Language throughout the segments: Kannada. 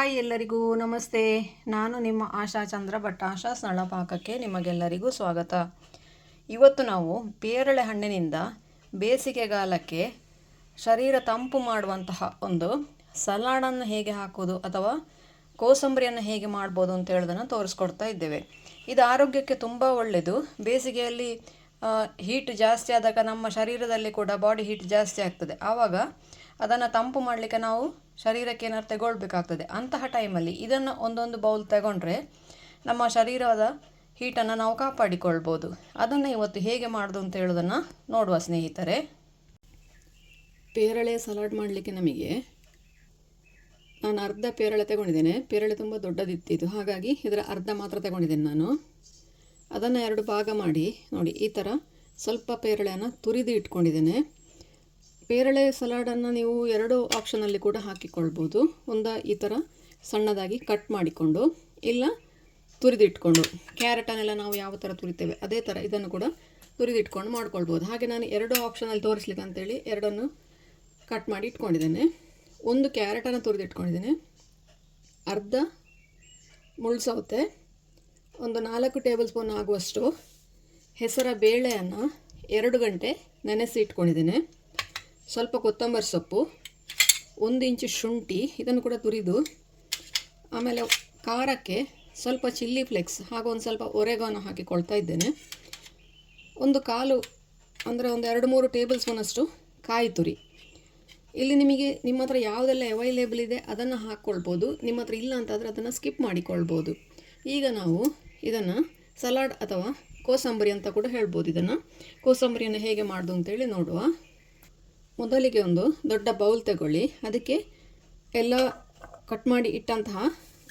ಹಾಯ್ ಎಲ್ಲರಿಗೂ ನಮಸ್ತೆ. ನಾನು ನಿಮ್ಮ ಆಶಾ ಚಂದ್ರ ಭಟ್. ಆಶಾ ನಳಪಾಕಕ್ಕೆ ನಿಮಗೆಲ್ಲರಿಗೂ ಸ್ವಾಗತ. ಇವತ್ತು ನಾವು ಪೇರಳೆ ಹಣ್ಣಿನಿಂದ ಬೇಸಿಗೆಗಾಲಕ್ಕೆ ಶರೀರ ತಂಪು ಮಾಡುವಂತಹ ಒಂದು ಸಲಾಡನ್ನು ಹೇಗೆ ಹಾಕೋದು ಅಥವಾ ಕೋಸಂಬರಿಯನ್ನು ಹೇಗೆ ಮಾಡ್ಬೋದು ಅಂತ ಹೇಳೋದನ್ನು ತೋರಿಸ್ಕೊಡ್ತಾ ಇದ್ದೇವೆ. ಇದು ಆರೋಗ್ಯಕ್ಕೆ ತುಂಬ ಒಳ್ಳೆಯದು. ಬೇಸಿಗೆಯಲ್ಲಿ ಹೀಟ್ ಜಾಸ್ತಿ ಆದಾಗ ನಮ್ಮ ಶರೀರದಲ್ಲಿ ಕೂಡ ಬಾಡಿ ಹೀಟ್ ಜಾಸ್ತಿ ಆಗ್ತದೆ. ಆವಾಗ ಅದನ್ನು ತಂಪು ಮಾಡಲಿಕ್ಕೆ ನಾವು ಶರೀರಕ್ಕೆ ಏನಾದ್ರು ತಗೊಳ್ಬೇಕಾಗ್ತದೆ. ಅಂತಹ ಟೈಮಲ್ಲಿ ಇದನ್ನು ಒಂದೊಂದು ಬೌಲ್ ತಗೊಂಡ್ರೆ ನಮ್ಮ ಶರೀರದ ಹೀಟನ್ನು ನಾವು ಕಾಪಾಡಿಕೊಳ್ಬೋದು. ಅದನ್ನು ಇವತ್ತು ಹೇಗೆ ಮಾಡೋದು ಅಂತ ಹೇಳೋದನ್ನು ನೋಡುವ ಸ್ನೇಹಿತರೆ. ಪೇರಳೆ ಸಲಾಡ್ ಮಾಡಲಿಕ್ಕೆ ನಮಗೆ ನಾನು ಅರ್ಧ ಪೇರಳೆ ತಗೊಂಡಿದ್ದೇನೆ. ಪೇರಳೆ ತುಂಬ ದೊಡ್ಡದಿತ್ತಿದ್ದು, ಹಾಗಾಗಿ ಇದರ ಅರ್ಧ ಮಾತ್ರ ತಗೊಂಡಿದ್ದೇನೆ ನಾನು. ಅದನ್ನು 2 ಭಾಗ ಮಾಡಿ ನೋಡಿ, ಈ ಥರ ಸ್ವಲ್ಪ ಪೇರಳೆಯನ್ನು ತುರಿದು ಇಟ್ಕೊಂಡಿದ್ದೇನೆ. ಪೇರಳೆ ಸಲಾಡನ್ನು ನೀವು 2 ಆಪ್ಷನಲ್ಲಿ ಕೂಡ ಹಾಕಿಕೊಳ್ಬೋದು. ಒಂದು ಈ ಥರ ಸಣ್ಣದಾಗಿ ಕಟ್ ಮಾಡಿಕೊಂಡು, ಇಲ್ಲ ತುರಿದಿಟ್ಕೊಂಡು. ಕ್ಯಾರೆಟನ್ನೆಲ್ಲ ನಾವು ಯಾವ ಥರ ತುರಿತೇವೆ ಅದೇ ಥರ ಇದನ್ನು ಕೂಡ ತುರಿದಿಟ್ಕೊಂಡು ಮಾಡ್ಕೊಳ್ಬೋದು. ಹಾಗೆ ನಾನು 2 ಆಪ್ಷನಲ್ಲಿ ತೋರಿಸ್ಲಿಕ್ಕೆ ಅಂತೇಳಿ 2 ಕಟ್ ಮಾಡಿ ಇಟ್ಕೊಂಡಿದ್ದೇನೆ. ಒಂದು ಕ್ಯಾರೆಟನ್ನು ತುರಿದಿಟ್ಕೊಂಡಿದ್ದೇನೆ, ಅರ್ಧ ಮುಳ್ಸೌತೆ, ಒಂದು 4 ಟೇಬಲ್ ಸ್ಪೂನ್ ಆಗುವಷ್ಟು ಹೆಸರ ಬೇಳೆಯನ್ನು 2 ಗಂಟೆ ನೆನೆಸಿ ಇಟ್ಕೊಂಡಿದ್ದೇನೆ, ಸ್ವಲ್ಪ ಕೊತ್ತಂಬರಿ ಸೊಪ್ಪು, 1 ಇಂಚು ಶುಂಠಿ ಇದನ್ನು ಕೂಡ ತುರಿದು, ಆಮೇಲೆ ಖಾರಕ್ಕೆ ಸ್ವಲ್ಪ ಚಿಲ್ಲಿ ಫ್ಲೇಕ್ಸ್ ಹಾಗೂ ಒಂದು ಸ್ವಲ್ಪ ಒರೆಗಾನೋ ಹಾಕಿಕೊಳ್ತಾ ಇದ್ದೇನೆ. ಒಂದು ಕಾಲು ಅಂದರೆ ಒಂದು 2-3 ಟೇಬಲ್ ಸ್ಪೂನಷ್ಟು ಕಾಯಿ ತುರಿ. ಇಲ್ಲಿ ನಿಮಗೆ ನಿಮ್ಮ ಹತ್ರ ಯಾವುದೆಲ್ಲ ಅವೈಲೇಬಲ್ ಇದೆ ಅದನ್ನು ಹಾಕ್ಕೊಳ್ಬೋದು. ನಿಮ್ಮ ಹತ್ರ ಇಲ್ಲ ಅಂತಾದರೆ ಅದನ್ನು ಸ್ಕಿಪ್ ಮಾಡಿಕೊಳ್ಬೋದು. ಈಗ ನಾವು ಇದನ್ನು ಸಲಾಡ್ ಅಥವಾ ಕೋಸಂಬರಿ ಅಂತ ಕೂಡ ಹೇಳ್ಬೋದು. ಇದನ್ನು ಕೋಸಂಬರಿಯನ್ನು ಹೇಗೆ ಮಾಡೋದು ಅಂತೇಳಿ ನೋಡುವ. ಮೊದಲಿಗೆ ಒಂದು ದೊಡ್ಡ ಬೌಲ್ ತಗೊಳ್ಳಿ. ಅದಕ್ಕೆ ಎಲ್ಲ ಕಟ್ ಮಾಡಿ ಇಟ್ಟಂತಹ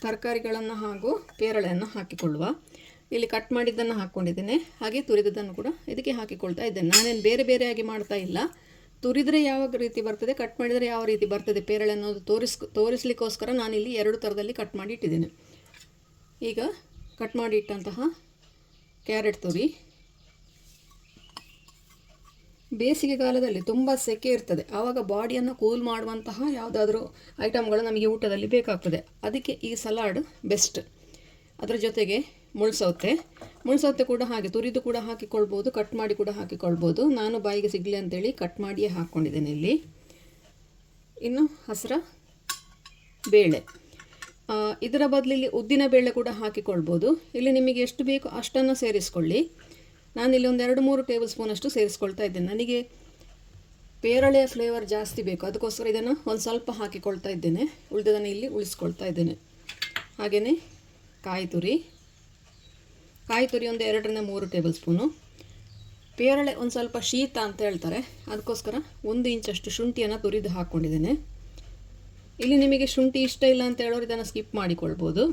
ತರಕಾರಿಗಳನ್ನು ಹಾಗೂ ಪೇರಳೆಯನ್ನು ಹಾಕಿಕೊಳ್ಳುವ. ಇಲ್ಲಿ ಕಟ್ ಮಾಡಿದ್ದನ್ನು ಹಾಕ್ಕೊಂಡಿದ್ದೇನೆ, ಹಾಗೆ ತುರಿದದ್ದನ್ನು ಕೂಡ ಇದಕ್ಕೆ ಹಾಕಿಕೊಳ್ತಾ ಇದ್ದೇನೆ. ನಾನೇನು ಬೇರೆ ಬೇರೆಯಾಗಿ ಮಾಡ್ತಾ ಇಲ್ಲ. ತುರಿದರೆ ಯಾವ ರೀತಿ ಬರ್ತದೆ, ಕಟ್ ಮಾಡಿದರೆ ಯಾವ ರೀತಿ ಬರ್ತದೆ ಪೇರಳೆ ಅನ್ನೋದು ತೋರಿಸ್ಲಿಕ್ಕೋಸ್ಕರ ನಾನಿಲ್ಲಿ 2 ಥರದಲ್ಲಿ ಕಟ್ ಮಾಡಿ ಇಟ್ಟಿದ್ದೇನೆ. ಈಗ ಕಟ್ ಮಾಡಿ ಇಟ್ಟಂತಹ ಕ್ಯಾರೆಟ್ ತುರಿ. ಬೇಸಿಗೆಗಾಲದಲ್ಲಿ ತುಂಬ ಸೆಕೆ ಇರ್ತದೆ, ಆವಾಗ ಬಾಡಿಯನ್ನು ಕೂಲ್ ಮಾಡುವಂತಹ ಯಾವುದಾದ್ರೂ ಐಟಮ್ಗಳು ನಮಗೆ ಊಟದಲ್ಲಿ ಬೇಕಾಗ್ತದೆ. ಅದಕ್ಕೆ ಈ ಸಲಾಡ್ ಬೆಸ್ಟ್. ಅದರ ಜೊತೆಗೆ ಮುಳ್ಸೌತೆ ಕೂಡ ಹಾಗೆ ತುರಿದು ಕೂಡ ಹಾಕಿಕೊಳ್ಬೋದು, ಕಟ್ ಮಾಡಿ ಕೂಡ ಹಾಕಿಕೊಳ್ಬೋದು. ನಾನು ಬಾಯಿಗೆ ಸಿಗಲಿ ಅಂತೇಳಿ ಕಟ್ ಮಾಡಿಯೇ ಹಾಕ್ಕೊಂಡಿದ್ದೇನೆ ಇಲ್ಲಿ. ಇನ್ನು ಹಸಿರ ಬೇಳೆ, ಇದರ ಬದಲಿಲ್ಲಿ ಉದ್ದಿನ ಬೇಳೆ ಕೂಡ ಹಾಕಿಕೊಳ್ಬೋದು. ಇಲ್ಲಿ ನಿಮಗೆ ಎಷ್ಟು ಬೇಕು ಅಷ್ಟನ್ನು ಸೇರಿಸ್ಕೊಳ್ಳಿ. ನಾನಿಲ್ಲಿ ಒಂದು 2-3 ಟೇಬಲ್ ಸ್ಪೂನಷ್ಟು ಸೇರಿಸ್ಕೊಳ್ತಾ ಇದ್ದೇನೆ. ನನಗೆ ಪೇರಳೆಯ ಫ್ಲೇವರ್ ಜಾಸ್ತಿ ಬೇಕು, ಅದಕ್ಕೋಸ್ಕರ ಇದನ್ನು ಒಂದು ಸ್ವಲ್ಪ ಹಾಕಿಕೊಳ್ತಾ ಇದ್ದೇನೆ. ಉಳಿದದನ್ನು ಇಲ್ಲಿ ಉಳಿಸ್ಕೊಳ್ತಾ ಇದ್ದೇನೆ. ಹಾಗೆಯೇ ಕಾಯಿ ತುರಿ ಒಂದು 2-3 ಟೇಬಲ್ ಸ್ಪೂನು. ಪೇರಳೆ ಒಂದು ಸ್ವಲ್ಪ ಶೀತ ಅಂತ ಹೇಳ್ತಾರೆ, ಅದಕ್ಕೋಸ್ಕರ 1 ಇಂಚಷ್ಟು ಶುಂಠಿಯನ್ನು ತುರಿದು ಹಾಕ್ಕೊಂಡಿದ್ದೇನೆ. ಇಲ್ಲಿ ನಿಮಗೆ ಶುಂಠಿ ಇಷ್ಟ ಇಲ್ಲ ಅಂತ ಹೇಳೋರು ಇದನ್ನು ಸ್ಕಿಪ್ ಮಾಡಿಕೊಳ್ಬೋದು.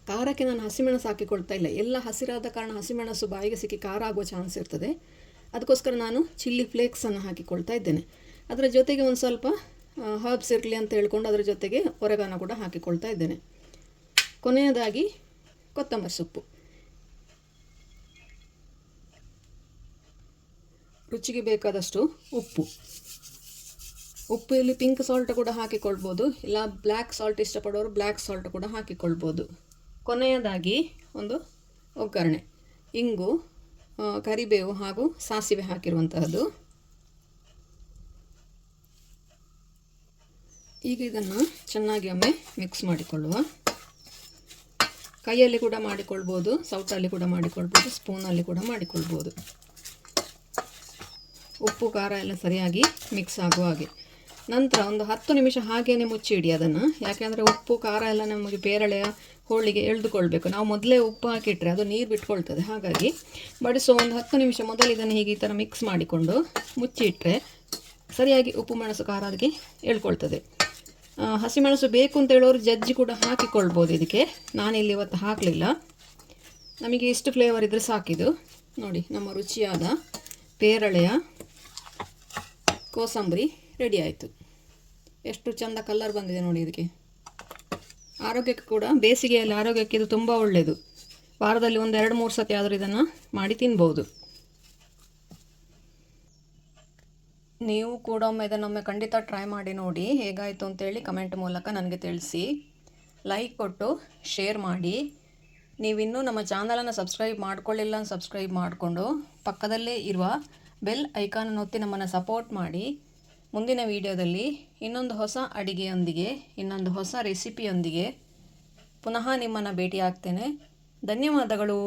ಖಾರಕ್ಕೆ ನಾನು ಹಸಿಮೆಣಸು ಹಾಕಿಕೊಳ್ತಾ ಇಲ್ಲ. ಎಲ್ಲ ಹಸಿರಾದ ಕಾರಣ ಹಸಿಮೆಣಸು ಬಾಯಿಗೆ ಸಿಕ್ಕಿ ಖಾರ ಆಗುವ ಚಾನ್ಸ್ ಇರ್ತದೆ. ಅದಕ್ಕೋಸ್ಕರ ನಾನು ಚಿಲ್ಲಿ ಫ್ಲೇಕ್ಸನ್ನು ಹಾಕಿಕೊಳ್ತಾ ಇದ್ದೇನೆ. ಅದರ ಜೊತೆಗೆ ಒಂದು ಸ್ವಲ್ಪ ಹರ್ಬ್ಸ್ ಇರಲಿ ಅಂತ ಹೇಳ್ಕೊಂಡು ಅದರ ಜೊತೆಗೆ ಒರೆಗಾನೋ ಕೂಡ ಹಾಕಿಕೊಳ್ತಾ ಇದ್ದೇನೆ. ಕೊನೆಯದಾಗಿ ಕೊತ್ತಂಬರಿ ಸೊಪ್ಪು. ರುಚಿಗೆ ಬೇಕಾದಷ್ಟು ಉಪ್ಪು ಇಲ್ಲಿ ಪಿಂಕ್ ಸಾಲ್ಟ್ ಕೂಡ ಹಾಕಿಕೊಳ್ಬೋದು, ಇಲ್ಲ ಬ್ಲ್ಯಾಕ್ ಸಾಲ್ಟ್ ಇಷ್ಟಪಡೋರು ಬ್ಲ್ಯಾಕ್ ಸಾಲ್ಟ್ ಕೂಡ ಹಾಕಿಕೊಳ್ಬೋದು. ಕೊನೆಯದಾಗಿ ಒಂದು ಒಗ್ಗರಣೆ, ಇಂಗು, ಕರಿಬೇವು ಹಾಗೂ ಸಾಸಿವೆ ಹಾಕಿರುವಂತಹದ್ದು. ಈಗ ಇದನ್ನು ಚೆನ್ನಾಗಿ ಒಮ್ಮೆ ಮಿಕ್ಸ್ ಮಾಡಿಕೊಳ್ಳುವ. ಕೈಯಲ್ಲಿ ಕೂಡ ಮಾಡಿಕೊಳ್ಬೋದು, ಸೌಟಲ್ಲಿ ಕೂಡ ಮಾಡಿಕೊಳ್ಬೋದು, ಸ್ಪೂನಲ್ಲಿ ಕೂಡ ಮಾಡಿಕೊಳ್ಬೋದು. ಉಪ್ಪು ಖಾರ ಎಲ್ಲ ಸರಿಯಾಗಿ ಮಿಕ್ಸ್ ಆಗುವ ಹಾಗೆ. ನಂತರ ಒಂದು 10 ನಿಮಿಷ ಹಾಗೇನೆ ಮುಚ್ಚಿಡಿ ಅದನ್ನು. ಯಾಕೆಂದರೆ ಉಪ್ಪು ಖಾರ ಎಲ್ಲ ನಮಗೆ ಪೇರಳೆಯ ಹೋಳಿಗೆ ಎಳೆದುಕೊಳ್ಬೇಕು. ನಾವು ಮೊದಲೇ ಉಪ್ಪು ಹಾಕಿಟ್ರೆ ಅದು ನೀರು ಬಿಟ್ಕೊಳ್ತದೆ. ಹಾಗಾಗಿ ಬಡಿಸೋ ಒಂದು 10 ನಿಮಿಷ ಮೊದಲು ಇದನ್ನು ಹೀಗೆ ಈ ಥರ ಮಿಕ್ಸ್ ಮಾಡಿಕೊಂಡು ಮುಚ್ಚಿಟ್ರೆ ಸರಿಯಾಗಿ ಉಪ್ಪು ಮೆಣಸು ಖಾರ ಅದಕ್ಕೆ ಎಳ್ಕೊಳ್ತದೆ. ಹಸಿಮೆಣಸು ಬೇಕು ಅಂತ ಹೇಳೋರು ಜಜ್ಜಿ ಕೂಡ ಹಾಕಿಕೊಳ್ಬೋದು ಇದಕ್ಕೆ. ನಾನಿಲ್ಲಿ ಇವತ್ತು ಹಾಕಲಿಲ್ಲ. ನಮಗೆ ಇಷ್ಟು ಫ್ಲೇವರ್ ಇದ್ದರೆ ಸಾಕಿದು. ನೋಡಿ, ನಮ್ಮ ರುಚಿಯಾದ ಪೇರಳೆಯ ಕೋಸಂಬರಿ ರೆಡಿ ಆಯಿತು. ಎಷ್ಟು ಚೆಂದ ಕಲರ್ ಬಂದಿದೆ ನೋಡಿ. ಇದಕ್ಕೆ ಆರೋಗ್ಯಕ್ಕೆ ಕೂಡ, ಬೇಸಿಗೆಯಲ್ಲಿ ಆರೋಗ್ಯಕ್ಕೆ ಇದು ತುಂಬ ಒಳ್ಳೆಯದು. ವಾರದಲ್ಲಿ ಒಂದು 2-3 ಸತಿ ಆದರೂ ಇದನ್ನು ಮಾಡಿ ತಿನ್ಬೋದು. ನೀವು ಕೂಡ ಇದನ್ನೊಮ್ಮೆ ಖಂಡಿತ ಟ್ರೈ ಮಾಡಿ ನೋಡಿ ಹೇಗಾಯಿತು ಅಂತೇಳಿ ಕಮೆಂಟ್ ಮೂಲಕ ನನಗೆ ತಿಳಿಸಿ. ಲೈಕ್ ಕೊಟ್ಟು ಶೇರ್ ಮಾಡಿ. ನೀವಿನ್ನೂ ನಮ್ಮ ಚಾನಲನ್ನು ಸಬ್ಸ್ಕ್ರೈಬ್ ಮಾಡ್ಕೊಳ್ಳಿಲ್ಲ ಸಬ್ಸ್ಕ್ರೈಬ್ ಮಾಡಿಕೊಂಡು ಪಕ್ಕದಲ್ಲೇ ಇರುವ ಬೆಲ್ ಐಕಾನನ್ನು ಒತ್ತಿ ನಮ್ಮನ್ನು ಸಪೋರ್ಟ್ ಮಾಡಿ. ಮುಂದಿನ ವಿಡಿಯೋದಲ್ಲಿ ಇನ್ನೊಂದು ಹೊಸ ಅಡಿಗೆಯೊಂದಿಗೆ, ಇನ್ನೊಂದು ಹೊಸ ರೆಸಿಪಿಯೊಂದಿಗೆ ಪುನಃ ನಿಮ್ಮನ್ನು ಭೇಟಿ ಆಗ್ತೇನೆ. ಧನ್ಯವಾದಗಳು.